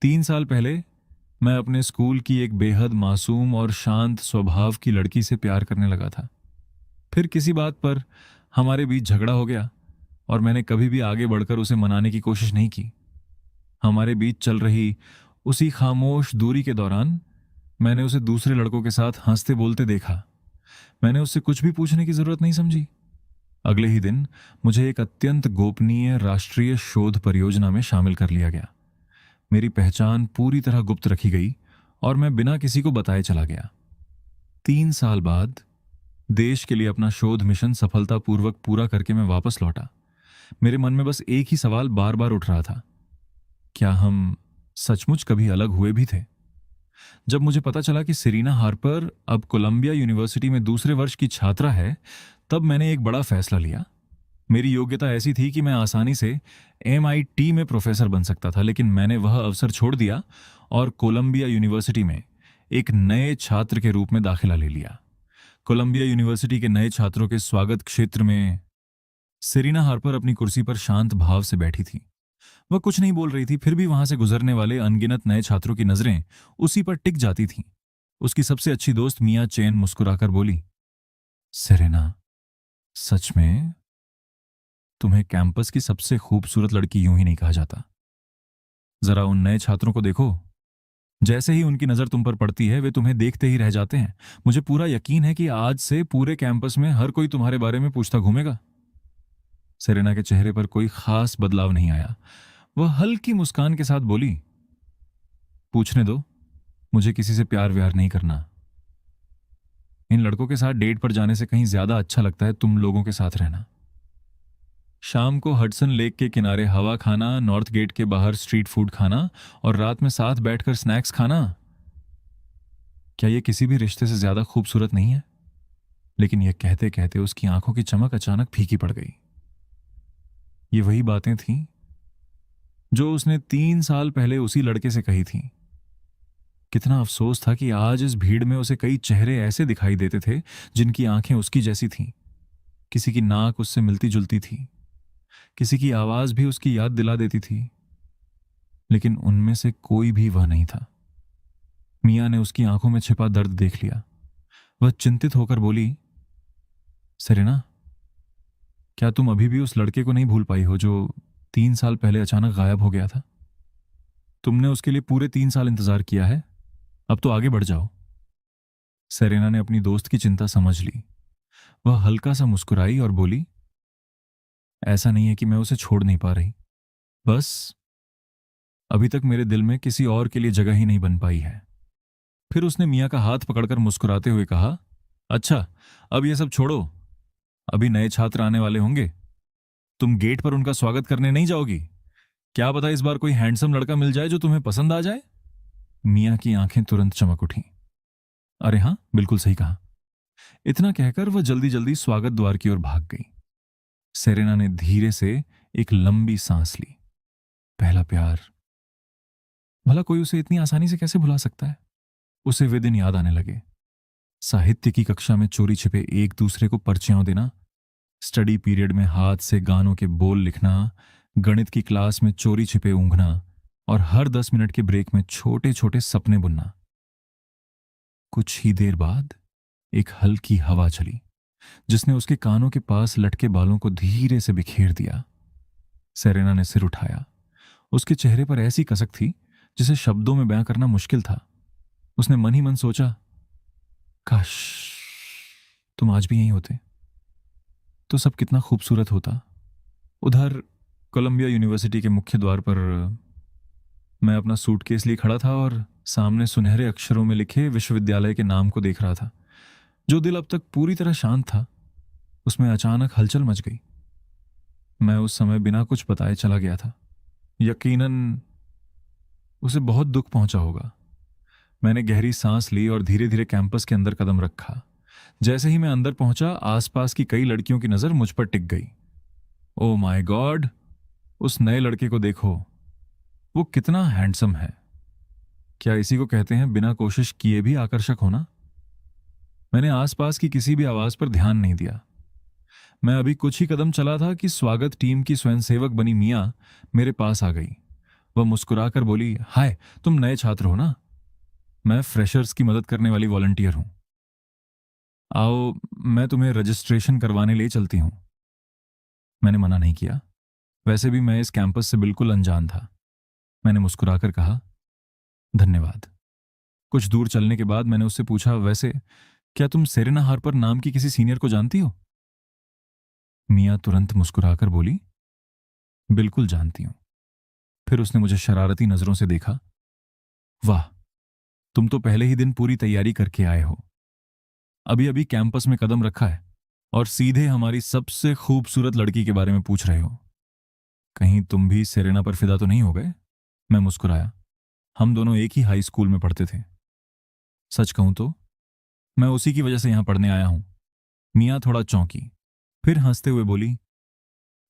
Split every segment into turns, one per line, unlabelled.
3 साल पहले मैं अपने स्कूल की एक बेहद मासूम और शांत स्वभाव की लड़की से प्यार करने लगा था। फिर किसी बात पर हमारे बीच झगड़ा हो गया और मैंने कभी भी आगे बढ़कर उसे मनाने की कोशिश नहीं की। हमारे बीच चल रही उसी खामोश दूरी के दौरान मैंने उसे दूसरे लड़कों के साथ हंसते बोलते देखा। मैंने उससे कुछ भी पूछने की जरूरत नहीं समझी। अगले ही दिन मुझे एक अत्यंत गोपनीय राष्ट्रीय शोध परियोजना में शामिल कर लिया गया। मेरी पहचान पूरी तरह गुप्त रखी गई और मैं बिना किसी को बताए चला गया। 3 साल बाद देश के लिए अपना शोध मिशन सफलतापूर्वक पूरा करके मैं वापस लौटा। मेरे मन में बस एक ही सवाल बार बार उठ रहा था, क्या हम सचमुच कभी अलग हुए भी थे? जब मुझे पता चला कि सेरेना हार्पर अब कोलंबिया यूनिवर्सिटी में दूसरे वर्ष की छात्रा है, तब मैंने एक बड़ा फैसला लिया। मेरी योग्यता ऐसी थी कि मैं आसानी से MIT में प्रोफेसर बन सकता था, लेकिन मैंने वह अवसर छोड़ दिया और कोलंबिया यूनिवर्सिटी में एक नए छात्र के रूप में दाखिला ले लिया। कोलंबिया यूनिवर्सिटी के नए छात्रों के स्वागत क्षेत्र में सेरेना हार्पर अपनी कुर्सी पर शांत भाव से बैठी थी। वह कुछ नहीं बोल रही थी, फिर भी वहां से गुजरने वाले अनगिनत नए छात्रों की नजरें उसी पर टिक जाती थीं। उसकी सबसे अच्छी दोस्त मिया चेन मुस्कुराकर बोली, सेरेना, सच में तुम्हें कैंपस की सबसे खूबसूरत लड़की यूं ही नहीं कहा जाता। जरा उन नए छात्रों को देखो। जैसे ही उनकी नजर तुम पर पड़ती है वे तुम्हें देखते ही रह जाते हैं। मुझे पूरा यकीन है कि आज से पूरे कैंपस में हर कोई तुम्हारे बारे में पूछता घूमेगा। सेरेना के चेहरे पर कोई खास बदलाव नहीं आया। वह हल्की मुस्कान के साथ बोली, पूछने दो, मुझे किसी से प्यार व्यार नहीं करना। इन लड़कों के साथ डेट पर जाने से कहीं ज्यादा अच्छा लगता है तुम लोगों के साथ रहना। शाम को हडसन लेक के किनारे हवा खाना, नॉर्थ गेट के बाहर स्ट्रीट फूड खाना और रात में साथ बैठकर स्नैक्स खाना, क्या यह किसी भी रिश्ते से ज्यादा खूबसूरत नहीं है? लेकिन यह कहते कहते उसकी आंखों की चमक अचानक फीकी पड़ गई। ये वही बातें थीं जो उसने 3 साल पहले उसी लड़के से कही थीं। कितना अफसोस था कि आज इस भीड़ में उसे कई चेहरे ऐसे दिखाई देते थे जिनकी आंखें उसकी जैसी थीं। किसी की नाक उससे मिलती जुलती थी, किसी की आवाज भी उसकी याद दिला देती थी, लेकिन उनमें से कोई भी वह नहीं था। मिया ने उसकी आंखों में छिपा दर्द देख लिया। वह चिंतित होकर बोली, सेरेना, क्या तुम अभी भी उस लड़के को नहीं भूल पाई हो जो 3 साल पहले अचानक गायब हो गया था? तुमने उसके लिए पूरे 3 साल इंतजार किया है, अब तो आगे बढ़ जाओ। सेरेना ने अपनी दोस्त की चिंता समझ ली। वह हल्का सा मुस्कुराई और बोली, ऐसा नहीं है कि मैं उसे छोड़ नहीं पा रही, बस अभी तक मेरे दिल में किसी और के लिए जगह ही नहीं बन पाई है। फिर उसने मिया का हाथ पकड़कर मुस्कुराते हुए कहा, अच्छा, अब यह सब छोड़ो, अभी नए छात्र आने वाले होंगे। तुम गेट पर उनका स्वागत करने नहीं जाओगी? क्या पता इस बार कोई हैंडसम लड़का मिल जाए जो तुम्हें पसंद आ जाए। मिया की आंखें तुरंत चमक उठी। अरे हाँ, बिल्कुल सही कहा। इतना कहकर वह जल्दी जल्दी स्वागत द्वार की ओर भाग गई। सेरेना ने धीरे से एक लंबी सांस ली। पहला प्यार, भला कोई उसे इतनी आसानी से कैसे भुला सकता है? उसे वे दिन याद आने लगे। साहित्य की कक्षा में चोरी छिपे एक दूसरे को पर्चियां देना, स्टडी पीरियड में हाथ से गानों के बोल लिखना, गणित की क्लास में चोरी छिपे ऊँघना और हर 10 मिनट के ब्रेक में छोटे छोटे सपने बुनना। कुछ ही देर बाद एक हल्की हवा चली जिसने उसके कानों के पास लटके बालों को धीरे से बिखेर दिया। सेरेना ने सिर उठाया। उसके चेहरे पर ऐसी कसक थी जिसे शब्दों में बयां करना मुश्किल था। उसने मन ही मन सोचा, काश तुम आज भी यहीं होते तो सब कितना खूबसूरत होता। उधर कोलंबिया यूनिवर्सिटी के मुख्य द्वार पर मैं अपना सूटकेस लिए खड़ा था और सामने सुनहरे अक्षरों में लिखे विश्वविद्यालय के नाम को देख रहा था। जो दिल अब तक पूरी तरह शांत था, उसमें अचानक हलचल मच गई। मैं उस समय बिना कुछ बताए चला गया था। यकीनन उसे बहुत दुख पहुंचा होगा। मैंने गहरी सांस ली और धीरे धीरे कैंपस के अंदर कदम रखा। जैसे ही मैं अंदर पहुंचा, आसपास की कई लड़कियों की नजर मुझ पर टिक गई। ओ माय गॉड, उस नए लड़के को देखो, वो कितना हैंडसम है। क्या इसी को कहते हैं बिना कोशिश किए भी आकर्षक होना? मैंने आसपास की किसी भी आवाज पर ध्यान नहीं दिया। मैं अभी कुछ ही कदम चला था कि स्वागत टीम की स्वयंसेवक बनी मिया मेरे पास आ गई। वह मुस्कुराकर बोली, हाय, तुम नए छात्र हो ना? मैं फ्रेशर्स की मदद करने वाली वॉलंटियर हूं। आओ, मैं तुम्हें रजिस्ट्रेशन करवाने ले चलती हूं। मैंने मना नहीं किया। वैसे भी मैं इस कैंपस से बिल्कुल अनजान था। मैंने मुस्कुराकर कहा, धन्यवाद। कुछ दूर चलने के बाद मैंने उससे पूछा, वैसे क्या तुम सेरेना हार्पर नाम की किसी सीनियर को जानती हो? मिया तुरंत मुस्कुराकर बोली, बिल्कुल जानती हूं। फिर उसने मुझे शरारती नजरों से देखा। वाह, तुम तो पहले ही दिन पूरी तैयारी करके आए हो। अभी अभी कैंपस में कदम रखा है और सीधे हमारी सबसे खूबसूरत लड़की के बारे में पूछ रहे हो। कहीं तुम भी सेरेना पर फिदा तो नहीं हो गए? मैं मुस्कुराया। हम दोनों एक ही हाई स्कूल में पढ़ते थे। सच कहूं तो मैं उसी की वजह से यहां पढ़ने आया हूं। मिया थोड़ा चौंकी, फिर हंसते हुए बोली,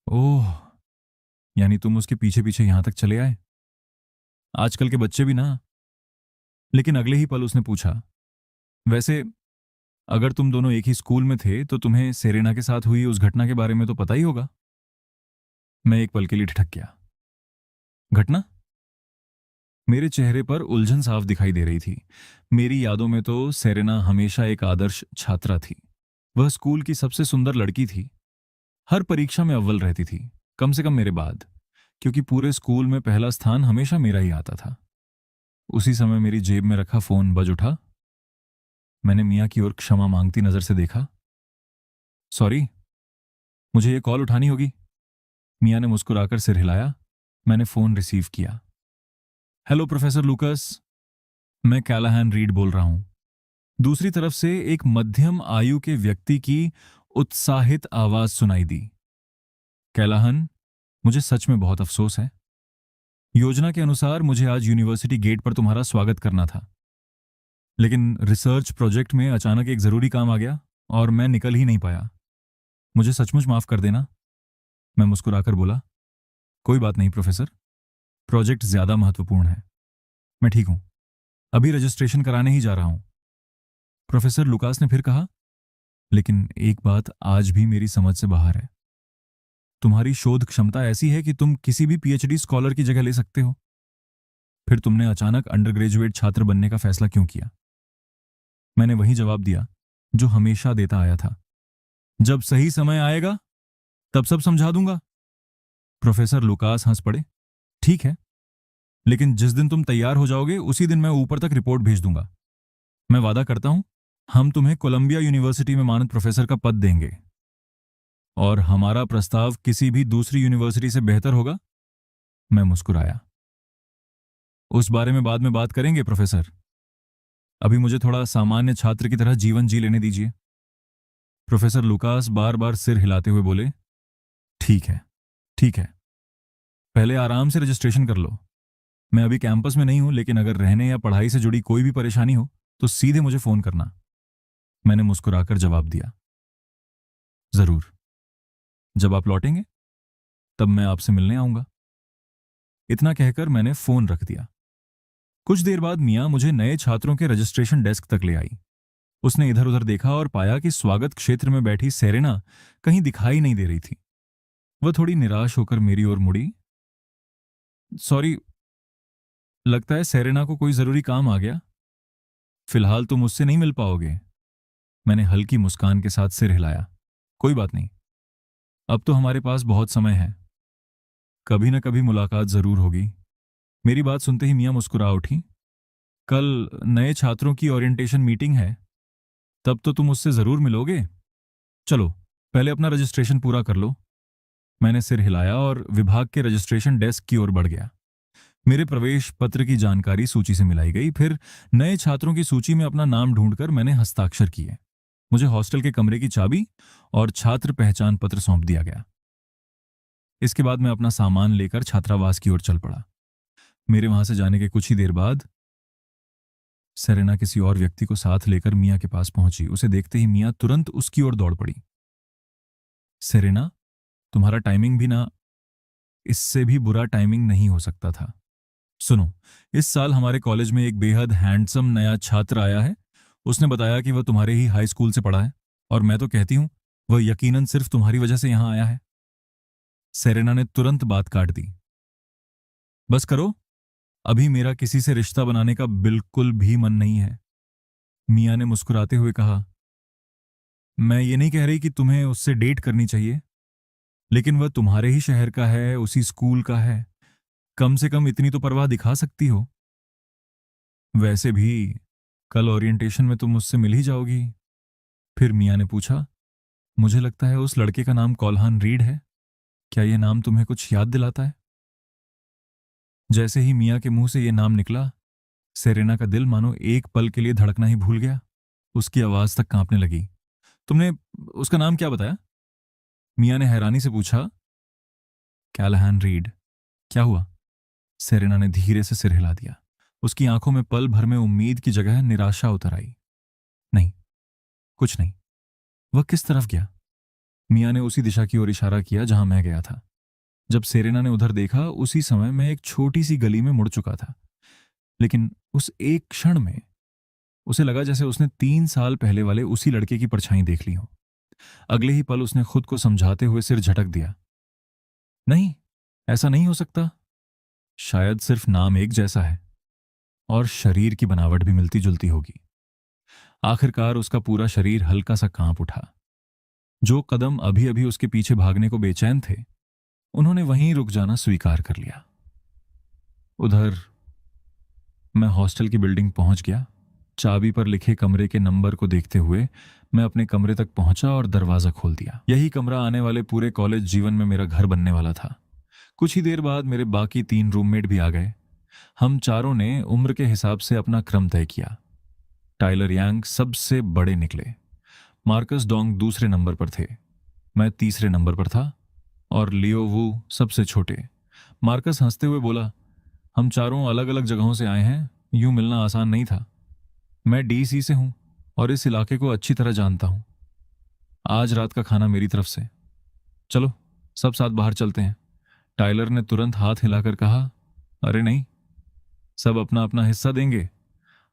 ओह, यानी तुम उसके पीछे पीछे यहां तक चले आए? आजकल के बच्चे भी ना। लेकिन अगले ही पल उसने पूछा, वैसे अगर तुम दोनों एक ही स्कूल में थे तो तुम्हें सेरेना के साथ हुई उस घटना के बारे में तो पता ही होगा। मैं एक पल के लिए ठिठक गया। घटना? मेरे चेहरे पर उलझन साफ दिखाई दे रही थी। मेरी यादों में तो सेरेना हमेशा एक आदर्श छात्रा थी। वह स्कूल की सबसे सुंदर लड़की थी। हर परीक्षा में अव्वल रहती थी, कम से कम मेरे बाद, क्योंकि पूरे स्कूल में पहला स्थान हमेशा मेरा ही आता था। उसी समय मेरी जेब में रखा फोन बज उठा। मैंने मियाँ की ओर क्षमा मांगती नजर से देखा। सॉरी, मुझे ये कॉल उठानी होगी। मियाँ ने मुस्कुराकर सिर हिलाया। मैंने फोन रिसीव किया। हेलो प्रोफेसर लूकस, मैं कैलाहन रीड बोल रहा हूं। दूसरी तरफ से एक मध्यम आयु के व्यक्ति की उत्साहित आवाज सुनाई दी। कैलाहन, मुझे सच में बहुत अफसोस है। योजना के अनुसार मुझे आज यूनिवर्सिटी गेट पर तुम्हारा स्वागत करना था, लेकिन रिसर्च प्रोजेक्ट में अचानक एक जरूरी काम आ गया और मैं निकल ही नहीं पाया। मुझे सचमुच माफ कर देना। मैं मुस्कुराकर बोला, कोई बात नहीं प्रोफेसर, प्रोजेक्ट ज्यादा महत्वपूर्ण है। मैं ठीक हूं, अभी रजिस्ट्रेशन कराने ही जा रहा हूं। प्रोफेसर लुकास ने फिर कहा, लेकिन एक बात आज भी मेरी समझ से बाहर है। तुम्हारी शोध क्षमता ऐसी है कि तुम किसी भी पीएचडी स्कॉलर की जगह ले सकते हो। फिर तुमने अचानक अंडर ग्रेजुएट छात्र बनने का फैसला क्यों किया? मैंने वही जवाब दिया जो हमेशा देता आया था, जब सही समय आएगा तब सब समझा दूंगा। प्रोफेसर लुकास हंस पड़े। ठीक है, लेकिन जिस दिन तुम तैयार हो जाओगे उसी दिन मैं ऊपर तक रिपोर्ट भेज दूंगा। मैं वादा करता हूं, हम तुम्हें कोलंबिया यूनिवर्सिटी में मानद प्रोफेसर का पद देंगे। और हमारा प्रस्ताव किसी भी दूसरी यूनिवर्सिटी से बेहतर होगा। मैं मुस्कुराया। उस बारे में बाद में बात करेंगे प्रोफेसर। अभी मुझे थोड़ा सामान्य छात्र की तरह जीवन जी लेने दीजिए। प्रोफेसर लुकास बार बार सिर हिलाते हुए बोले, ठीक है, ठीक है, पहले आराम से रजिस्ट्रेशन कर लो। मैं अभी कैंपस में नहीं हूं, लेकिन अगर रहने या पढ़ाई से जुड़ी कोई भी परेशानी हो तो सीधे मुझे फोन करना। मैंने मुस्कुराकर जवाब दिया, जरूर। जब आप लौटेंगे तब मैं आपसे मिलने आऊंगा। इतना कहकर मैंने फोन रख दिया। कुछ देर बाद मियाँ मुझे नए छात्रों के रजिस्ट्रेशन डेस्क तक ले आई। उसने इधर उधर देखा और पाया कि स्वागत क्षेत्र में बैठी सेरेना कहीं दिखाई नहीं दे रही थी। वह थोड़ी निराश होकर मेरी ओर मुड़ी। सॉरी, लगता है सेरेना को कोई जरूरी काम आ गया। फिलहाल तुम मुझसे नहीं मिल पाओगे। मैंने हल्की मुस्कान के साथ सिर हिलाया। कोई बात नहीं, अब तो हमारे पास बहुत समय है। कभी न कभी मुलाकात जरूर होगी। मेरी बात सुनते ही मियाँ मुस्कुरा उठी। कल नए छात्रों की ओरिएंटेशन मीटिंग है, तब तो तुम उससे जरूर मिलोगे। चलो, पहले अपना रजिस्ट्रेशन पूरा कर लो। मैंने सिर हिलाया और विभाग के रजिस्ट्रेशन डेस्क की ओर बढ़ गया। मेरे प्रवेश पत्र की जानकारी सूची से मिलाई गई। फिर नए छात्रों की सूची में अपना नाम ढूंढकर मैंने हस्ताक्षर किए। मुझे हॉस्टल के कमरे की चाबी और छात्र पहचान पत्र सौंप दिया गया। इसके बाद मैं अपना सामान लेकर छात्रावास की ओर चल पड़ा। मेरे वहां से जाने के कुछ ही देर बाद सेरेना किसी और व्यक्ति को साथ लेकर मियाँ के पास पहुंची। उसे देखते ही मियाँ तुरंत उसकी ओर दौड़ पड़ी। सेरेना, तुम्हारा टाइमिंग भी ना, इससे भी बुरा टाइमिंग नहीं हो सकता था। सुनो, इस साल हमारे कॉलेज में एक बेहद हैंडसम नया छात्र आया है। उसने बताया कि वह तुम्हारे ही हाई स्कूल से पढ़ा है, और मैं तो कहती हूं वह यकीनन सिर्फ तुम्हारी वजह से यहां आया है। सेरेना ने तुरंत बात काट दी। बस करो, अभी मेरा किसी से रिश्ता बनाने का बिल्कुल भी मन नहीं है। मियाँ ने मुस्कुराते हुए कहा। मैं ये नहीं कह रही कि तुम्हें उससे डेट करनी चाहिए, लेकिन वह तुम्हारे ही शहर का है, उसी स्कूल का है। कम से कम इतनी तो परवाह दिखा सकती हो। वैसे भी कल ओरिएंटेशन में तुम मुझसे मिल ही जाओगी। फिर मियाँ ने पूछा, मुझे लगता है उस लड़के का नाम कौल्हान रीड है। क्या यह नाम तुम्हें कुछ याद दिलाता है? जैसे ही मियाँ के मुंह से यह नाम निकला, सेरेना का दिल मानो एक पल के लिए धड़कना ही भूल गया। उसकी आवाज तक कांपने लगी। तुमने उसका नाम क्या बताया? मियाँ ने हैरानी से पूछा। कैलाहान रीड। क्या हुआ? सेरेना ने धीरे से सिर हिला दिया। उसकी आंखों में पल भर में उम्मीद की जगह निराशा उतर आई। नहीं, कुछ नहीं। वह किस तरफ गया? मियाँ ने उसी दिशा की ओर इशारा किया जहां मैं गया था। जब सेरेना ने उधर देखा, उसी समय मैं एक छोटी सी गली में मुड़ चुका था। लेकिन उस एक क्षण में उसे लगा जैसे उसने 3 साल पहले वाले उसी लड़के की परछाई देख ली हो। अगले ही पल उसने खुद को समझाते हुए सिर झटक दिया। नहीं, ऐसा नहीं हो सकता। शायद सिर्फ नाम एक जैसा है और शरीर की बनावट भी मिलती जुलती होगी। आखिरकार उसका पूरा शरीर हल्का सा कांप उठा। जो कदम अभी अभी उसके पीछे भागने को बेचैन थे, उन्होंने वहीं रुक जाना स्वीकार कर लिया। उधर मैं हॉस्टल की बिल्डिंग पहुंच गया। चाबी पर लिखे कमरे के नंबर को देखते हुए मैं अपने कमरे तक पहुंचा और दरवाजा खोल दिया। यही कमरा आने वाले पूरे कॉलेज जीवन में मेरा घर बनने वाला था। कुछ ही देर बाद मेरे बाकी 3 रूममेट भी आ गए। हम चारों ने उम्र के हिसाब से अपना क्रम तय किया। टाइलर यांग सबसे बड़े निकले। मार्कस डोंग दूसरे नंबर पर थे। मैं तीसरे नंबर पर था और लियो वू सबसे छोटे। मार्कस हंसते हुए बोला, हम चारों अलग अलग जगहों से आए हैं, यूं मिलना आसान नहीं था। मैं डीसी से हूं और इस इलाके को अच्छी तरह जानता हूं। आज रात का खाना मेरी तरफ से। चलो सब साथ बाहर चलते हैं। टाइलर ने तुरंत हाथ हिलाकर कहा, अरे नहीं, सब अपना अपना हिस्सा देंगे।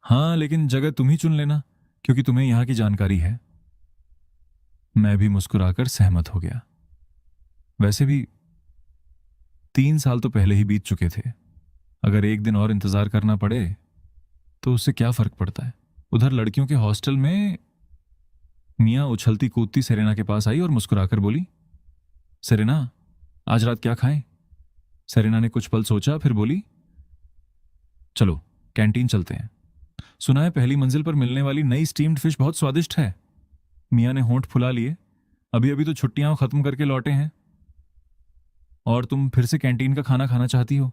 हाँ, लेकिन जगह तुम ही चुन लेना, क्योंकि तुम्हें यहां की जानकारी है। मैं भी मुस्कुराकर सहमत हो गया। वैसे भी 3 साल तो पहले ही बीत चुके थे। अगर एक दिन और इंतजार करना पड़े तो उससे क्या फर्क पड़ता है। उधर लड़कियों के हॉस्टल में मियाँ उछलती कूदती सेरेना के पास आई और मुस्कुराकर बोली, सेरेना, आज रात क्या खाएं? सेरेना ने कुछ पल सोचा, फिर बोली, चलो कैंटीन चलते हैं। सुना है पहली मंजिल पर मिलने वाली नई स्टीम्ड फिश बहुत स्वादिष्ट है। मियाँ ने होंठ फुला लिए। अभी अभी तो छुट्टियां खत्म करके लौटे हैं और तुम फिर से कैंटीन का खाना खाना चाहती हो।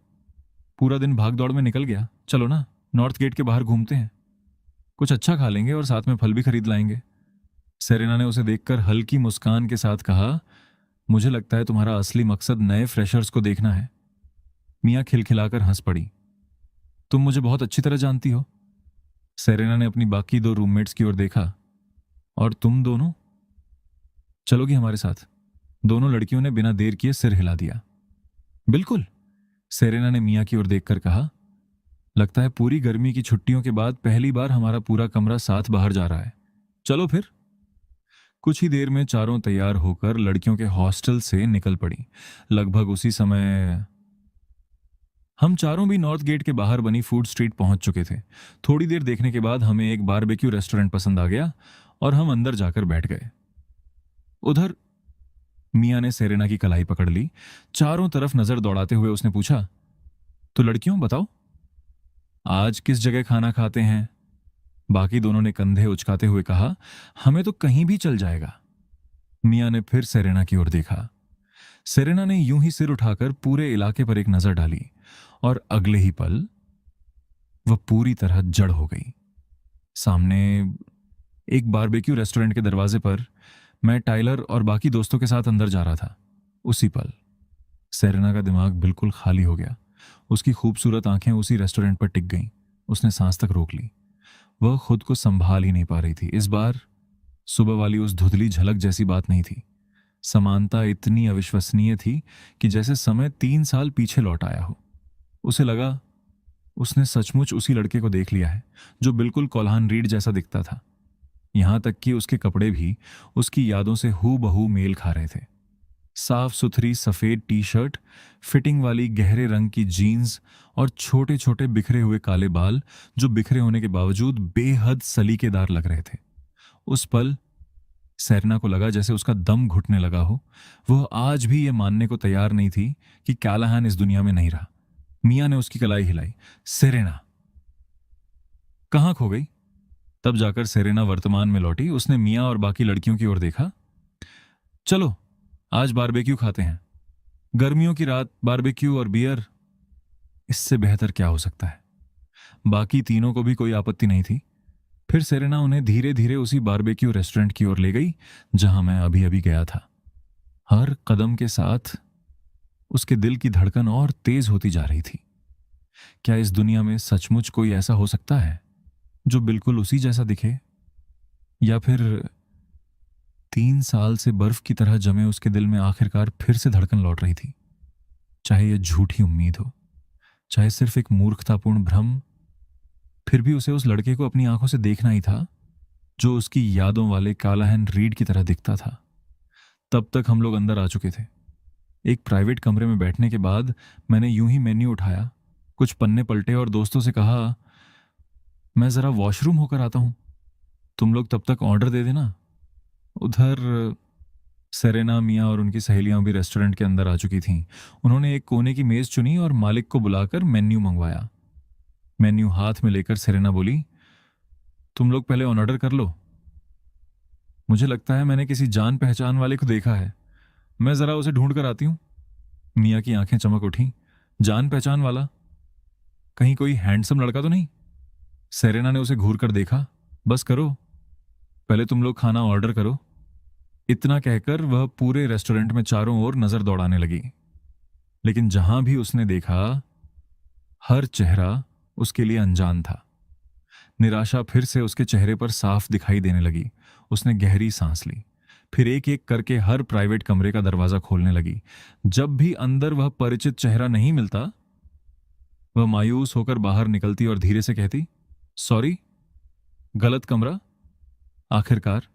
पूरा दिन भाग दौड़ में निकल गया। चलो ना, नॉर्थ गेट के बाहर घूमते हैं। कुछ अच्छा खा लेंगे और साथ में फल भी खरीद लाएंगे। सेरेना ने उसे देखकर हल्की मुस्कान के साथ कहा, मुझे लगता है तुम्हारा असली मकसद नए फ्रेशर्स को देखना है। मियाँ खिलखिलाकर हंस पड़ी। तुम मुझे बहुत अच्छी तरह जानती हो। सेरेना ने अपनी बाकी 2 रूममेट्स की ओर देखा। और तुम दोनों चलोगी हमारे साथ? दोनों लड़कियों ने बिना देर किए सिर हिला दिया। बिल्कुल, सेरेना ने मियाँ की ओर देखकर कहा। लगता है पूरी गर्मी की छुट्टियों के बाद पहली बार हमारा पूरा कमरा साथ बाहर जा रहा है। चलो फिर। कुछ ही देर में चारों तैयार होकर लड़कियों के हॉस्टल से निकल पड़ी। लगभग उसी समय हम चारों भी नॉर्थ गेट के बाहर बनी फूड स्ट्रीट पहुंच चुके थे। थोड़ी देर देखने के बाद हमें एक बारबेक्यू रेस्टोरेंट पसंद आ गया और हम अंदर जाकर बैठ गए। उधर मियाँ ने सेरेना की कलाई पकड़ ली। चारों तरफ नजर दौड़ाते हुए उसने पूछा, तो लड़कियों बताओ, आज किस जगह खाना खाते हैं? बाकी दोनों ने कंधे उचकाते हुए कहा, हमें तो कहीं भी चल जाएगा। मियाँ ने फिर सेरेना की ओर देखा। सेरेना ने यूं ही सिर उठाकर पूरे इलाके पर एक नजर डाली और अगले ही पल वह पूरी तरह जड़ हो गई। सामने एक बारबेक्यू रेस्टोरेंट के दरवाजे पर मैं टाइलर और बाकी दोस्तों के साथ अंदर जा रहा था। उसी पल सेरेना का दिमाग बिल्कुल खाली हो गया। उसकी खूबसूरत आंखें उसी रेस्टोरेंट पर टिक गईं। उसने सांस तक रोक ली। वह खुद को संभाल ही नहीं पा रही थी। इस बार सुबह वाली उस धुंधली झलक जैसी बात नहीं थी। समानता इतनी अविश्वसनीय थी कि जैसे समय 3 साल पीछे लौट आया हो। उसे लगा उसने सचमुच उसी लड़के को देख लिया है जो बिल्कुल कौल्हान रीड जैसा दिखता था। यहां तक कि उसके कपड़े भी उसकी यादों से हूबहू मेल खा रहे थे। साफ सुथरी सफेद टी शर्ट, फिटिंग वाली गहरे रंग की जीन्स और छोटे छोटे बिखरे हुए काले बाल जो बिखरे होने के बावजूद बेहद सलीकेदार लग रहे थे। उस पल सेरेना को लगा जैसे उसका दम घुटने लगा हो। वह आज भी यह मानने को तैयार नहीं थी कि कैलाहान इस दुनिया में नहीं रहा। मियां ने उसकी कलाई हिलाई। सेरेना कहाँ खो गई? तब जाकर सेरेना वर्तमान में लौटी। उसने मियां और बाकी लड़कियों की ओर देखा। चलो आज बारबेक्यू खाते हैं। गर्मियों की रात, बारबेक्यू और बियर, इससे बेहतर क्या हो सकता है? बाकी तीनों को भी कोई आपत्ति नहीं थी। फिर सेरेना उन्हें धीरे धीरे उसी बारबेक्यू रेस्टोरेंट की ओर ले गई जहां मैं अभी अभी गया था। हर कदम के साथ उसके दिल की धड़कन और तेज होती जा रही थी। क्या इस दुनिया में सचमुच कोई ऐसा हो सकता है जो बिल्कुल उसी जैसा दिखे? या फिर 3 साल से बर्फ की तरह जमे उसके दिल में आखिरकार फिर से धड़कन लौट रही थी? चाहे यह झूठी उम्मीद हो, चाहे सिर्फ एक मूर्खतापूर्ण भ्रम, फिर भी उसे उस लड़के को अपनी आंखों से देखना ही था जो उसकी यादों वाले कालाहन रीड की तरह दिखता था। तब तक हम लोग अंदर आ चुके थे। एक प्राइवेट कमरे में बैठने के बाद मैंने यूं ही मेन्यू उठाया, कुछ पन्ने पलटे और दोस्तों से कहा, मैं जरा वॉशरूम होकर आता हूं, तुम लोग तब तक ऑर्डर दे देना। उधर सेरेना, मियां और उनकी सहेलियां भी रेस्टोरेंट के अंदर आ चुकी थीं। उन्होंने एक कोने की मेज चुनी और मालिक को बुलाकर मेन्यू मंगवाया। मेन्यू हाथ में लेकर सेरेना बोली, तुम लोग पहले ऑर्डर कर लो। मुझे लगता है मैंने किसी जान पहचान वाले को देखा है, मैं जरा उसे ढूंढ कर आती हूं। मियां की आंखें चमक उठी। जान पहचान वाला? कहीं कोई हैंडसम लड़का तो नहीं? सेरेना ने उसे घूर कर देखा। बस करो, पहले तुम लोग खाना ऑर्डर करो। इतना कहकर वह पूरे रेस्टोरेंट में चारों ओर नजर दौड़ाने लगी। लेकिन जहां भी उसने देखा, हर चेहरा उसके लिए अनजान था। निराशा फिर से उसके चेहरे पर साफ दिखाई देने लगी। उसने गहरी सांस ली, फिर एक एक करके हर प्राइवेट कमरे का दरवाजा खोलने लगी। जब भी अंदर वह परिचित चेहरा नहीं मिलता, वह मायूस होकर बाहर निकलती और धीरे से कहती, सॉरी, गलत कमरा। आखिरकार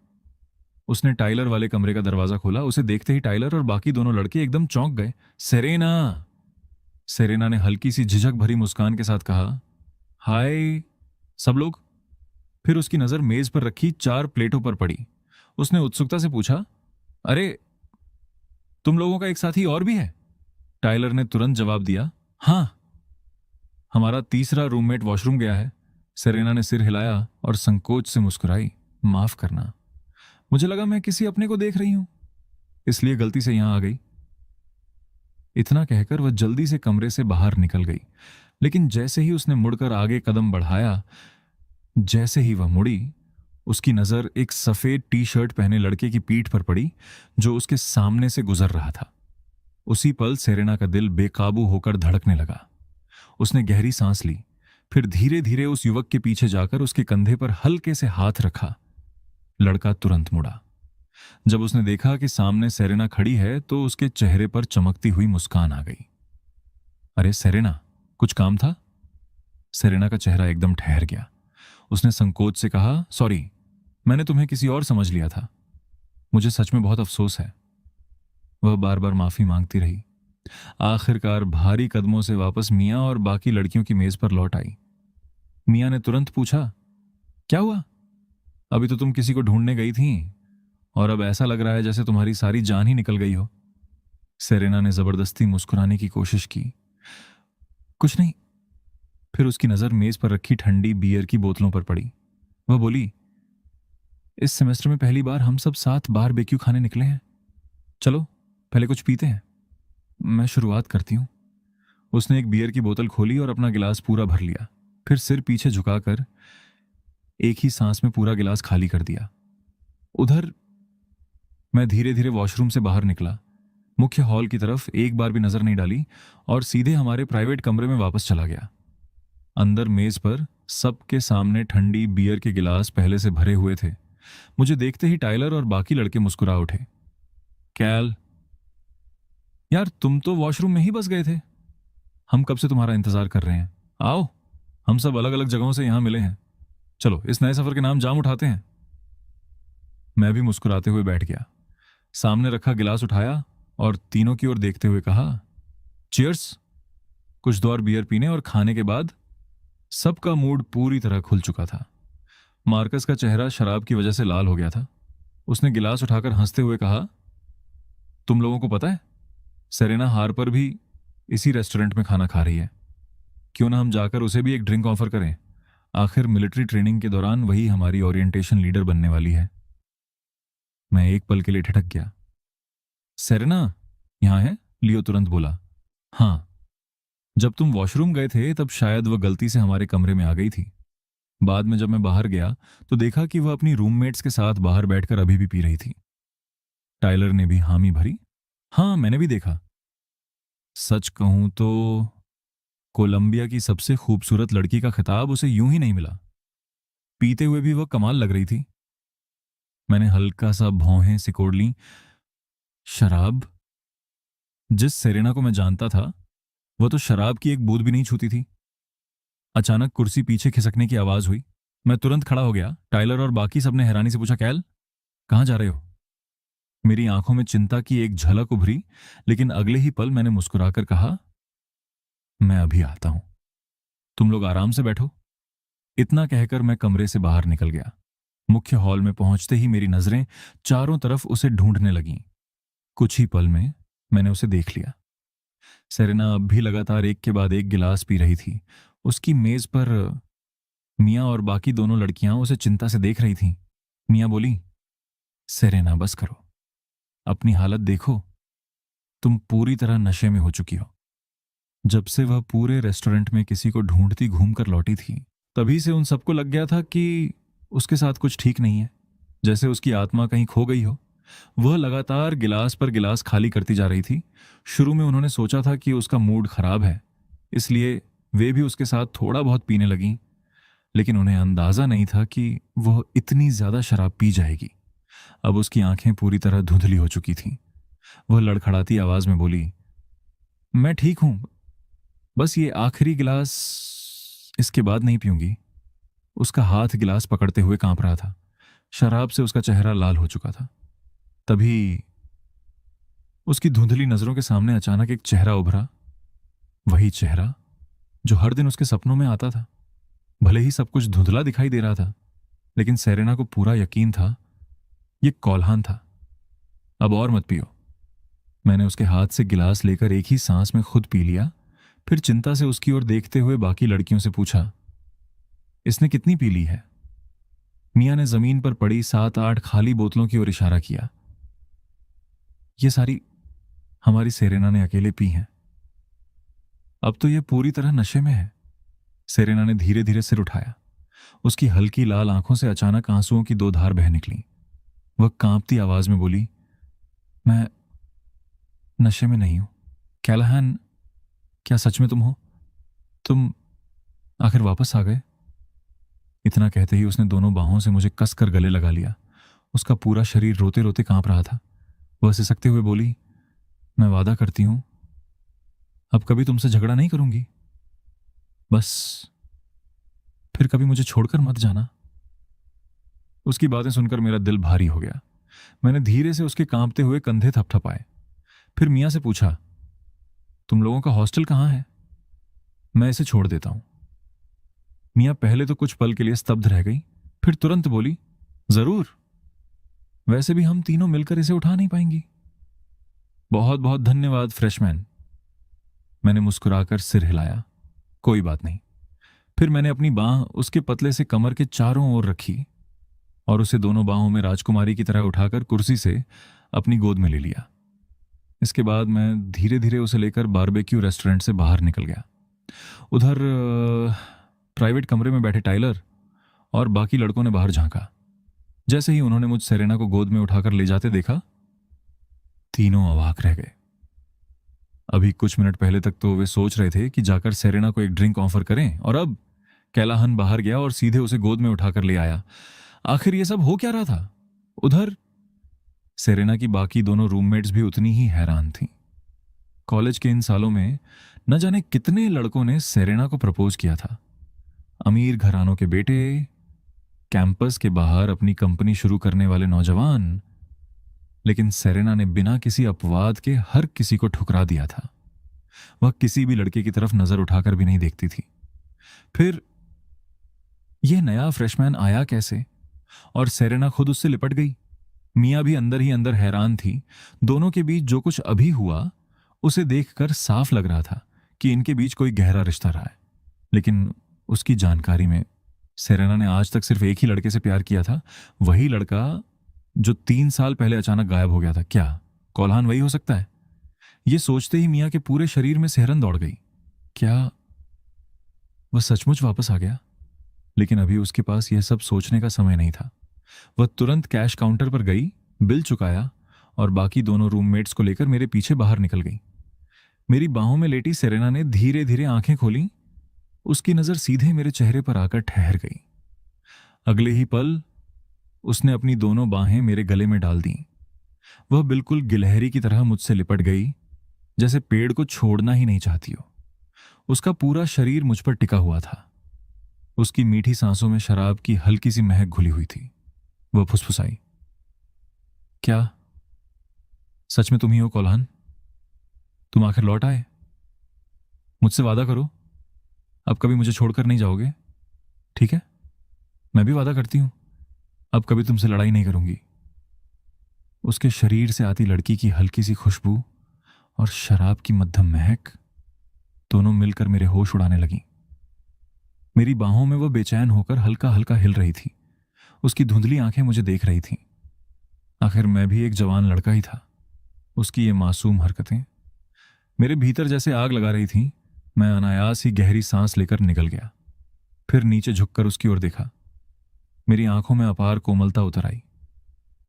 उसने टाइलर वाले कमरे का दरवाजा खोला। उसे देखते ही टाइलर और बाकी दोनों लड़के एकदम चौंक गए। सेरेना! सेरेना ने हल्की सी झिझक भरी मुस्कान के साथ कहा, हाय सब लोग। फिर उसकी नजर मेज पर रखी 4 प्लेटों पर पड़ी। उसने उत्सुकता से पूछा, अरे तुम लोगों का एक साथी और भी है? टाइलर ने तुरंत जवाब दिया, हाँ, हमारा तीसरा रूममेट वॉशरूम गया है। सेरेना ने सिर हिलाया और संकोच से मुस्कुराई, माफ करना, मुझे लगा मैं किसी अपने को देख रही हूं, इसलिए गलती से यहां आ गई। इतना कहकर वह जल्दी से कमरे से बाहर निकल गई। लेकिन जैसे ही उसने मुड़कर आगे कदम बढ़ाया, जैसे ही वह मुड़ी, उसकी नजर एक सफेद टी शर्ट पहने लड़के की पीठ पर पड़ी जो उसके सामने से गुजर रहा था। उसी पल सेरेना का दिल बेकाबू होकर धड़कने लगा। उसने गहरी सांस ली, फिर धीरे धीरे उस युवक के पीछे जाकर उसके कंधे पर हल्के से हाथ रखा। लड़का तुरंत मुड़ा। जब उसने देखा कि सामने सेरेना खड़ी है तो उसके चेहरे पर चमकती हुई मुस्कान आ गई। अरे सेरेना, कुछ काम था? सेरेना का चेहरा एकदम ठहर गया। उसने संकोच से कहा, सॉरी, मैंने तुम्हें किसी और समझ लिया था, मुझे सच में बहुत अफसोस है। वह बार बार माफी मांगती रही। आखिरकार भारी कदमों से वापस मियां और बाकी लड़कियों की मेज पर लौट आई। मियां ने तुरंत पूछा, क्या हुआ? अभी तो तुम किसी को ढूंढने गई थी और अब ऐसा लग रहा है जैसे तुम्हारी सारी जान ही निकल गई हो। सेरेना ने जबरदस्ती मुस्कुराने की कोशिश की। कुछ नहीं। फिर उसकी नजर मेज पर रखी ठंडी बियर की बोतलों पर पड़ी। वह बोली, इस सेमेस्टर में पहली बार हम सब साथ बारबेक्यू खाने निकले हैं, चलो पहले कुछ पीते हैं। मैं शुरुआत करती हूं। उसने एक बियर की बोतल खोली और अपना गिलास पूरा भर लिया, फिर सिर पीछे झुकाकर एक ही सांस में पूरा गिलास खाली कर दिया। उधर मैं धीरे धीरे वॉशरूम से बाहर निकला, मुख्य हॉल की तरफ एक बार भी नजर नहीं डाली और सीधे हमारे प्राइवेट कमरे में वापस चला गया। अंदर मेज पर सबके सामने ठंडी बियर के गिलास पहले से भरे हुए थे। मुझे देखते ही टाइलर और बाकी लड़के मुस्कुरा उठे। कैल, यार तुम तो वॉशरूम में ही बस गए थे, हम कब से तुम्हारा इंतजार कर रहे हैं। आओ, हम सब अलग अलग जगहों से यहां मिले हैं, चलो इस नए सफर के नाम जाम उठाते हैं। मैं भी मुस्कुराते हुए बैठ गया, सामने रखा गिलास उठाया और तीनों की ओर देखते हुए कहा, चीयर्स। कुछ दो और बियर पीने और खाने के बाद सबका मूड पूरी तरह खुल चुका था। मार्कस का चेहरा शराब की वजह से लाल हो गया था। उसने गिलास उठाकर हंसते हुए कहा, तुम लोगों को पता है, सेरेना हार्पर भी इसी रेस्टोरेंट में खाना खा रही है। क्यों ना हम जाकर उसे भी एक ड्रिंक ऑफर करें। आखिर मिलिट्री ट्रेनिंग के दौरान वही हमारी ओरिएंटेशन लीडर बनने वाली है। मैं एक पल के लिए ठिठक गया। सेरेना यहां है? लियो तुरंत बोला। हाँ, जब तुम वॉशरूम गए थे तब शायद वह गलती से हमारे कमरे में आ गई थी। बाद में जब मैं बाहर गया तो देखा कि वह अपनी रूममेट्स के साथ बाहर बैठकर अभी भी पी रही थी। टाइलर ने भी हामी भरी। हाँ, मैंने भी देखा। सच कहूं तो कोलंबिया की सबसे खूबसूरत लड़की का खिताब उसे यूं ही नहीं मिला। पीते हुए भी वह कमाल लग रही थी। मैंने हल्का सा भौहें सिकोड़ ली। शराब? जिस सेरेना को मैं जानता था वह तो शराब की एक बूंद भी नहीं छूती थी। अचानक कुर्सी पीछे खिसकने की आवाज हुई। मैं तुरंत खड़ा हो गया। टाइलर और बाकी सबने हैरानी से पूछा, कैल, कहां जा रहे हो? मेरी आंखों में चिंता की एक झलक उभरी, लेकिन अगले ही पल मैंने मुस्कुराकर कहा, मैं अभी आता हूं, तुम लोग आराम से बैठो। इतना कहकर मैं कमरे से बाहर निकल गया। मुख्य हॉल में पहुंचते ही मेरी नजरें चारों तरफ उसे ढूंढने लगीं। कुछ ही पल में मैंने उसे देख लिया। सेरेना अब भी लगातार एक के बाद एक गिलास पी रही थी। उसकी मेज पर मियाँ और बाकी दोनों लड़कियां उसे चिंता से देख रही थीं। मियाँ बोली, सेरेना बस करो, अपनी हालत देखो, तुम पूरी तरह नशे में हो चुकी हो। जब से वह पूरे रेस्टोरेंट में किसी को ढूंढती घूमकर लौटी थी, तभी से उन सबको लग गया था कि उसके साथ कुछ ठीक नहीं है, जैसे उसकी आत्मा कहीं खो गई हो। वह लगातार गिलास पर गिलास खाली करती जा रही थी। शुरू में उन्होंने सोचा था कि उसका मूड खराब है, इसलिए वे भी उसके साथ थोड़ा बहुत पीने लगीं, लेकिन उन्हें अंदाजा नहीं था कि वह इतनी ज्यादा शराब पी जाएगी। अब उसकी आंखें पूरी तरह धुंधली हो चुकी थीं। वह लड़खड़ाती आवाज में बोली, मैं ठीक हूं, बस ये आखिरी गिलास, इसके बाद नहीं पीऊंगी। उसका हाथ गिलास पकड़ते हुए कांप रहा था। शराब से उसका चेहरा लाल हो चुका था। तभी उसकी धुंधली नजरों के सामने अचानक एक चेहरा उभरा। वही चेहरा जो हर दिन उसके सपनों में आता था। भले ही सब कुछ धुंधला दिखाई दे रहा था, लेकिन सेरेना को पूरा यकीन था ये कौल्हान था। अब और मत पियो। मैंने उसके हाथ से गिलास लेकर एक ही सांस में खुद पी लिया। फिर चिंता से उसकी ओर देखते हुए बाकी लड़कियों से पूछा, इसने कितनी पी ली है? मियां ने जमीन पर पड़ी 7-8 खाली बोतलों की ओर इशारा किया। ये सारी हमारी सेरेना ने अकेले पी हैं। अब तो ये पूरी तरह नशे में है। सेरेना ने धीरे धीरे सिर उठाया। उसकी हल्की लाल आंखों से अचानक आंसुओं की दो धार बह निकली। वह कांपती आवाज में बोली, मैं नशे में नहीं हूं। कैलाहन, क्या सच में तुम हो? तुम आखिर वापस आ गए? इतना कहते ही उसने दोनों बाहों से मुझे कसकर गले लगा लिया। उसका पूरा शरीर रोते रोते कांप रहा था। वह सिसकते हुए बोली, मैं वादा करती हूं अब कभी तुमसे झगड़ा नहीं करूंगी। बस फिर कभी मुझे छोड़कर मत जाना। उसकी बातें सुनकर मेरा दिल भारी हो गया। मैंने धीरे से उसके कांपते हुए कंधे थपथपाए। फिर मियां से पूछा, तुम लोगों का हॉस्टल कहां है? मैं इसे छोड़ देता हूं। मियां पहले तो कुछ पल के लिए स्तब्ध रह गई, फिर तुरंत बोली, जरूर, वैसे भी हम तीनों मिलकर इसे उठा नहीं पाएंगी। बहुत बहुत धन्यवाद फ्रेशमैन। मैंने मुस्कुराकर सिर हिलाया। कोई बात नहीं। फिर मैंने अपनी बांह उसके पतले से कमर के चारों ओर रखी और उसे दोनों बाहों में राजकुमारी की तरह उठाकर कुर्सी से अपनी गोद में ले लिया। इसके बाद मैं धीरे धीरे उसे लेकर बारबेक्यू रेस्टोरेंट से बाहर निकल गया। उधर प्राइवेट कमरे में बैठे टाइलर और बाकी लड़कों ने बाहर झांका। जैसे ही उन्होंने मुझ सेरेना को गोद में उठाकर ले जाते देखा, तीनों अवाक रह गए। अभी कुछ मिनट पहले तक तो वे सोच रहे थे कि जाकर सेरेना को एक ड्रिंक ऑफर करें, और अब कैलाहन बाहर गया और सीधे उसे गोद में उठाकर ले आया। आखिर ये सब हो क्या रहा था? उधर सेरेना की बाकी दोनों रूममेट्स भी उतनी ही हैरान थीं। कॉलेज के इन सालों में न जाने कितने लड़कों ने सेरेना को प्रपोज किया था। अमीर घरानों के बेटे, कैंपस के बाहर अपनी कंपनी शुरू करने वाले नौजवान, लेकिन सेरेना ने बिना किसी अपवाद के हर किसी को ठुकरा दिया था। वह किसी भी लड़के की तरफ नजर उठाकर भी नहीं देखती थी। फिर यह नया फ्रेशमैन आया कैसे? और सेरेना खुद उससे लिपट गई। मियां भी अंदर ही अंदर हैरान थी। दोनों के बीच जो कुछ अभी हुआ उसे देखकर साफ लग रहा था कि इनके बीच कोई गहरा रिश्ता रहा है। लेकिन उसकी जानकारी में सेरेना ने आज तक सिर्फ एक ही लड़के से प्यार किया था, वही लड़का जो 3 साल पहले अचानक गायब हो गया था। क्या कोल्हान वही हो सकता है? ये सोचते ही मियां के पूरे शरीर में सिहरन दौड़ गई। क्या वह सचमुच वापस आ गया? लेकिन अभी उसके पास यह सब सोचने का समय नहीं था। वह तुरंत कैश काउंटर पर गई, बिल चुकाया और बाकी दोनों रूममेट्स को लेकर मेरे पीछे बाहर निकल गई। मेरी बाहों में लेटी सेरेना ने धीरे धीरे आंखें खोली। उसकी नजर सीधे मेरे चेहरे पर आकर ठहर गई। अगले ही पल उसने अपनी दोनों बाहें मेरे गले में डाल दी। वह बिल्कुल गिलहरी की तरह मुझसे लिपट गई, जैसे पेड़ को छोड़ना ही नहीं चाहती हो। उसका पूरा शरीर मुझ पर टिका हुआ था। उसकी मीठी सांसों में शराब की हल्की सी महक घुली हुई थी। वह फुसफुसाई, क्या सच में तुम ही हो कोल्हान? तुम आखिर लौट आए? मुझसे वादा करो, अब कभी मुझे छोड़कर नहीं जाओगे, ठीक है? मैं भी वादा करती हूं, अब कभी तुमसे लड़ाई नहीं करूंगी। उसके शरीर से आती लड़की की हल्की सी खुशबू और शराब की मध्यम महक दोनों मिलकर मेरे होश उड़ाने लगी। मेरी बाहों में वह बेचैन होकर हल्का हल्का हिल रही थी। उसकी धुंधली आंखें मुझे देख रही थीं। आखिर मैं भी एक जवान लड़का ही था। उसकी ये मासूम हरकतें मेरे भीतर जैसे आग लगा रही थीं। मैं अनायास ही गहरी सांस लेकर निकल गया। फिर नीचे झुककर उसकी ओर देखा। मेरी आंखों में अपार कोमलता उतर आई।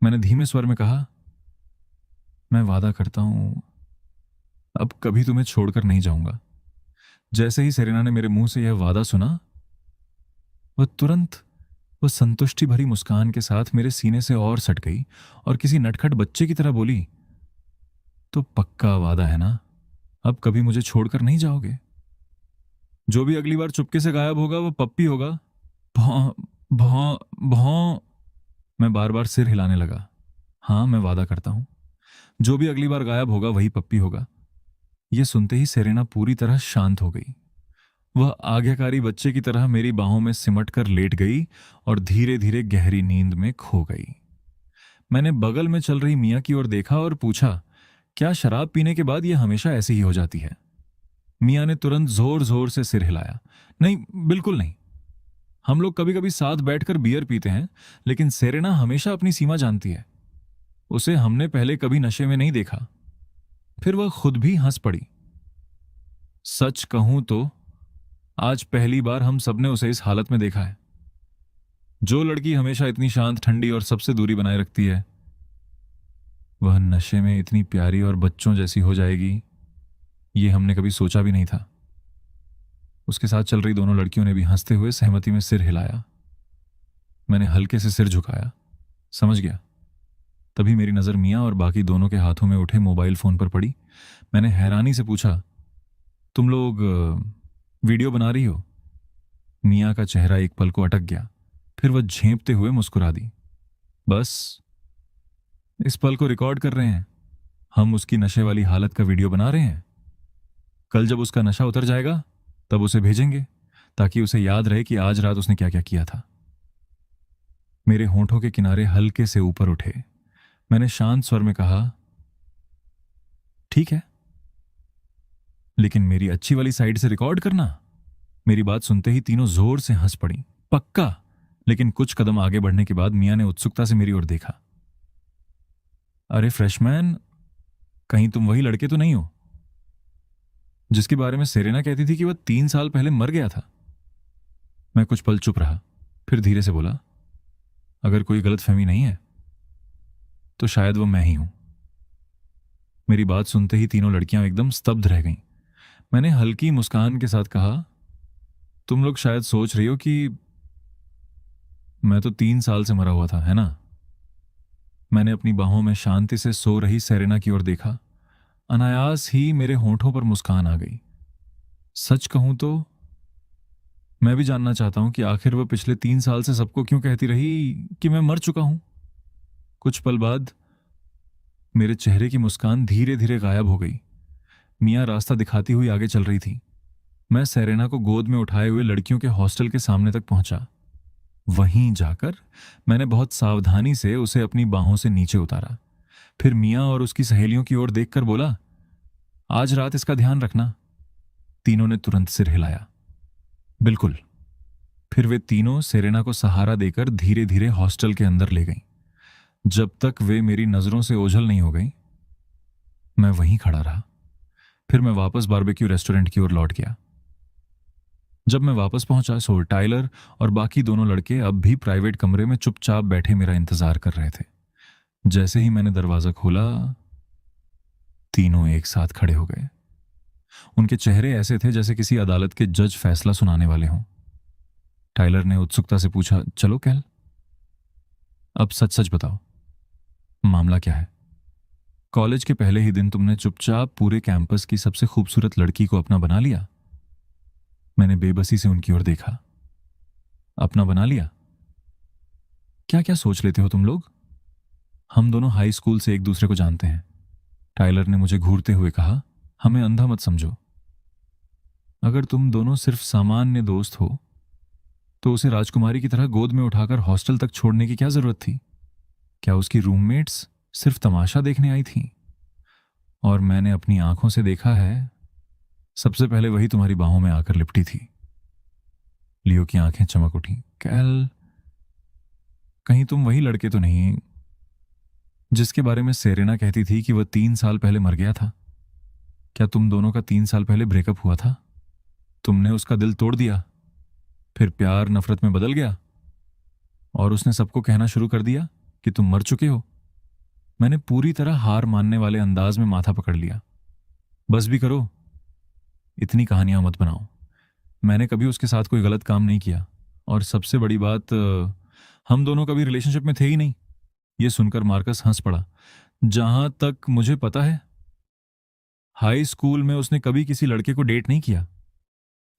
मैंने धीमे स्वर में कहा, मैं वादा करता हूं, अब कभी तुम्हें छोड़कर नहीं जाऊंगा। जैसे ही सेरेना ने मेरे मुंह से यह वादा सुना, वह तुरंत वह संतुष्टि भरी मुस्कान के साथ मेरे सीने से और सट गई और किसी नटखट बच्चे की तरह बोली, तो पक्का वादा है ना, अब कभी मुझे छोड़कर नहीं जाओगे? जो भी अगली बार चुपके से गायब होगा वो पप्पी होगा। भौं भौं भौं। मैं बार बार सिर हिलाने लगा। हाँ, मैं वादा करता हूं, जो भी अगली बार गायब होगा वही पप्पी होगा। यह सुनते ही सेरेना पूरी तरह शांत हो गई। वह आज्ञाकारी बच्चे की तरह मेरी बाहों में सिमट कर लेट गई और धीरे धीरे गहरी नींद में खो गई। मैंने बगल में चल रही मियां की ओर देखा और पूछा, क्या शराब पीने के बाद यह हमेशा ऐसी ही हो जाती है? मियां ने तुरंत जोर जोर से सिर हिलाया। नहीं, बिल्कुल नहीं। हम लोग कभी कभी साथ बैठकर बियर पीते हैं, लेकिन सेरेना हमेशा अपनी सीमा जानती है। उसे हमने पहले कभी नशे में नहीं देखा। फिर वह खुद भी हंस पड़ी। सच कहूं तो आज पहली बार हम सबने उसे इस हालत में देखा है। जो लड़की हमेशा इतनी शांत, ठंडी और सबसे दूरी बनाए रखती है, वह नशे में इतनी प्यारी और बच्चों जैसी हो जाएगी, ये हमने कभी सोचा भी नहीं था। उसके साथ चल रही दोनों लड़कियों ने भी हंसते हुए सहमति में सिर हिलाया। मैंने हल्के से सिर झुकाया। समझ गया। तभी मेरी नजर मियां और बाकी दोनों के हाथों में उठे मोबाइल फोन पर पड़ी। मैंने हैरानी से पूछा, तुम लोग वीडियो बना रही हो? मियां का चेहरा एक पल को अटक गया, फिर वह झेंपते हुए मुस्कुरा दी। बस इस पल को रिकॉर्ड कर रहे हैं। हम उसकी नशे वाली हालत का वीडियो बना रहे हैं। कल जब उसका नशा उतर जाएगा तब उसे भेजेंगे, ताकि उसे याद रहे कि आज रात उसने क्या क्या किया था। मेरे होंठों के किनारे हल्के से ऊपर उठे। मैंने शांत स्वर में कहा, ठीक है, लेकिन मेरी अच्छी वाली साइड से रिकॉर्ड करना। मेरी बात सुनते ही तीनों जोर से हंस पड़ी। पक्का। लेकिन कुछ कदम आगे बढ़ने के बाद मियां ने उत्सुकता से मेरी ओर देखा। अरे फ्रेशमैन, कहीं तुम वही लड़के तो नहीं हो जिसके बारे में सेरेना कहती थी कि वह 3 साल पहले मर गया था? मैं कुछ पल चुप रहा, फिर धीरे से बोला, अगर कोई गलतफहमी नहीं है तो शायद वो मैं ही हूं। मेरी बात सुनते ही तीनों लड़कियां एकदम स्तब्ध रह गईं। मैंने हल्की मुस्कान के साथ कहा, तुम लोग शायद सोच रही हो कि मैं तो 3 साल से मरा हुआ था, है ना? मैंने अपनी बाहों में शांति से सो रही सेरेना की ओर देखा। अनायास ही मेरे होंठों पर मुस्कान आ गई। सच कहूं तो मैं भी जानना चाहता हूं कि आखिर वह पिछले 3 साल से सबको क्यों कहती रही कि मैं मर चुका हूं। कुछ पल बाद मेरे चेहरे की मुस्कान धीरे धीरे गायब हो गई। मियाँ रास्ता दिखाती हुई आगे चल रही थी। मैं सेरेना को गोद में उठाए हुए लड़कियों के हॉस्टल के सामने तक पहुंचा। वहीं जाकर मैंने बहुत सावधानी से उसे अपनी बाहों से नीचे उतारा। फिर मियाँ और उसकी सहेलियों की ओर देखकर बोला, आज रात इसका ध्यान रखना। तीनों ने तुरंत सिर हिलाया। बिल्कुल। फिर वे तीनों सेरेना को सहारा देकर धीरे धीरे हॉस्टल के अंदर ले गईं। जब तक वे मेरी नजरों से ओझल नहीं हो गई, मैं वहीं खड़ा रहा। फिर मैं वापस बारबेक्यू रेस्टोरेंट की ओर लौट गया। जब मैं वापस पहुंचा सो टाइलर और बाकी दोनों लड़के अब भी प्राइवेट कमरे में चुपचाप बैठे मेरा इंतजार कर रहे थे। जैसे ही मैंने दरवाजा खोला, तीनों एक साथ खड़े हो गए। उनके चेहरे ऐसे थे जैसे किसी अदालत के जज फैसला सुनाने वाले हों। टाइलर ने उत्सुकता से पूछा, चलो कैल, अब सच सच बताओ, मामला क्या है? कॉलेज के पहले ही दिन तुमने चुपचाप पूरे कैंपस की सबसे खूबसूरत लड़की को अपना बना लिया। मैंने बेबसी से उनकी ओर देखा। अपना बना लिया? क्या क्या सोच लेते हो तुम लोग? हम दोनों हाई स्कूल से एक दूसरे को जानते हैं। टाइलर ने मुझे घूरते हुए कहा, हमें अंधा मत समझो। अगर तुम दोनों सिर्फ सामान्य दोस्त हो तो उसे राजकुमारी की तरह गोद में उठाकर हॉस्टल तक छोड़ने की क्या जरूरत थी? क्या उसकी रूममेट्स सिर्फ तमाशा देखने आई थीं? और मैंने अपनी आंखों से देखा है, सबसे पहले वही तुम्हारी बाहों में आकर लिपटी थी। लियो की आंखें चमक उठी। कैल, कहीं तुम वही लड़के तो नहीं जिसके बारे में सेरेना कहती थी कि वह 3 साल पहले मर गया था? क्या तुम दोनों का 3 साल पहले ब्रेकअप हुआ था? तुमने उसका दिल तोड़ दिया, फिर प्यार नफरत में बदल गया और उसने सबको कहना शुरू कर दिया कि तुम मर चुके हो। मैंने पूरी तरह हार मानने वाले अंदाज में माथा पकड़ लिया। बस भी करो, इतनी कहानियां मत बनाओ। मैंने कभी उसके साथ कोई गलत काम नहीं किया, और सबसे बड़ी बात, हम दोनों कभी रिलेशनशिप में थे ही नहीं। यह सुनकर मार्कस हंस पड़ा। जहां तक मुझे पता है, हाई स्कूल में उसने कभी किसी लड़के को डेट नहीं किया।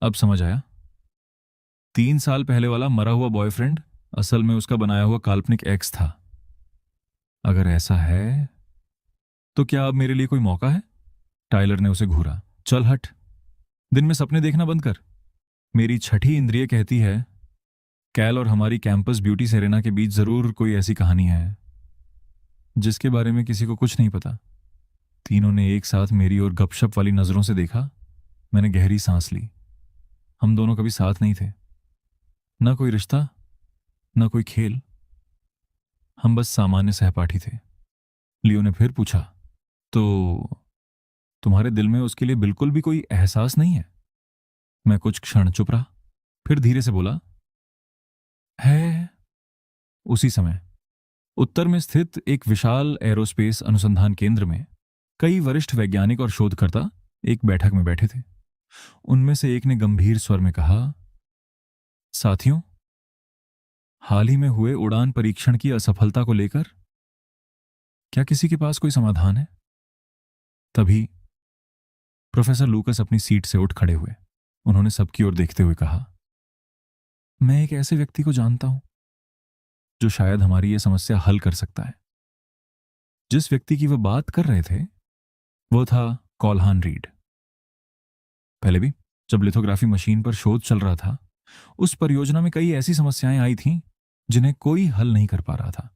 अब समझ आया। 3 साल पहले वाला मरा हुआ बॉयफ्रेंड असल में उसका बनाया हुआ काल्पनिक एक्स था। अगर ऐसा है तो क्या अब मेरे लिए कोई मौका है? टाइलर ने उसे घूरा। चल हट, दिन में सपने देखना बंद कर। मेरी छठी इंद्रिय कहती है, कैल और हमारी कैंपस ब्यूटी सेरेना के बीच जरूर कोई ऐसी कहानी है जिसके बारे में किसी को कुछ नहीं पता। तीनों ने एक साथ मेरी ओर गपशप वाली नजरों से देखा। मैंने गहरी सांस ली। हम दोनों कभी साथ नहीं थे, ना कोई रिश्ता, ना कोई खेल। हम बस सामान्य सहपाठी थे। लियो ने फिर पूछा, तो तुम्हारे दिल में उसके लिए बिल्कुल भी कोई एहसास नहीं है? मैं कुछ क्षण चुप रहा, फिर धीरे से बोला, है। उसी समय उत्तर में स्थित एक विशाल एरोस्पेस अनुसंधान केंद्र में कई वरिष्ठ वैज्ञानिक और शोधकर्ता एक बैठक में बैठे थे। उनमें से एक ने गंभीर स्वर में कहा, साथियों, हाल ही में हुए उड़ान परीक्षण की असफलता को लेकर क्या किसी के पास कोई समाधान है? तभी प्रोफेसर लूकस अपनी सीट से उठ खड़े हुए। उन्होंने सबकी ओर देखते हुए कहा, मैं एक ऐसे व्यक्ति को जानता हूं जो शायद हमारी यह समस्या हल कर सकता है। जिस व्यक्ति की वह बात कर रहे थे वो था कॉल्हान रीड। पहले भी जब लिथोग्राफी मशीन पर शोध चल रहा था, उस परियोजना में कई ऐसी समस्याएं आई थीं जिन्हें कोई हल नहीं कर पा रहा था।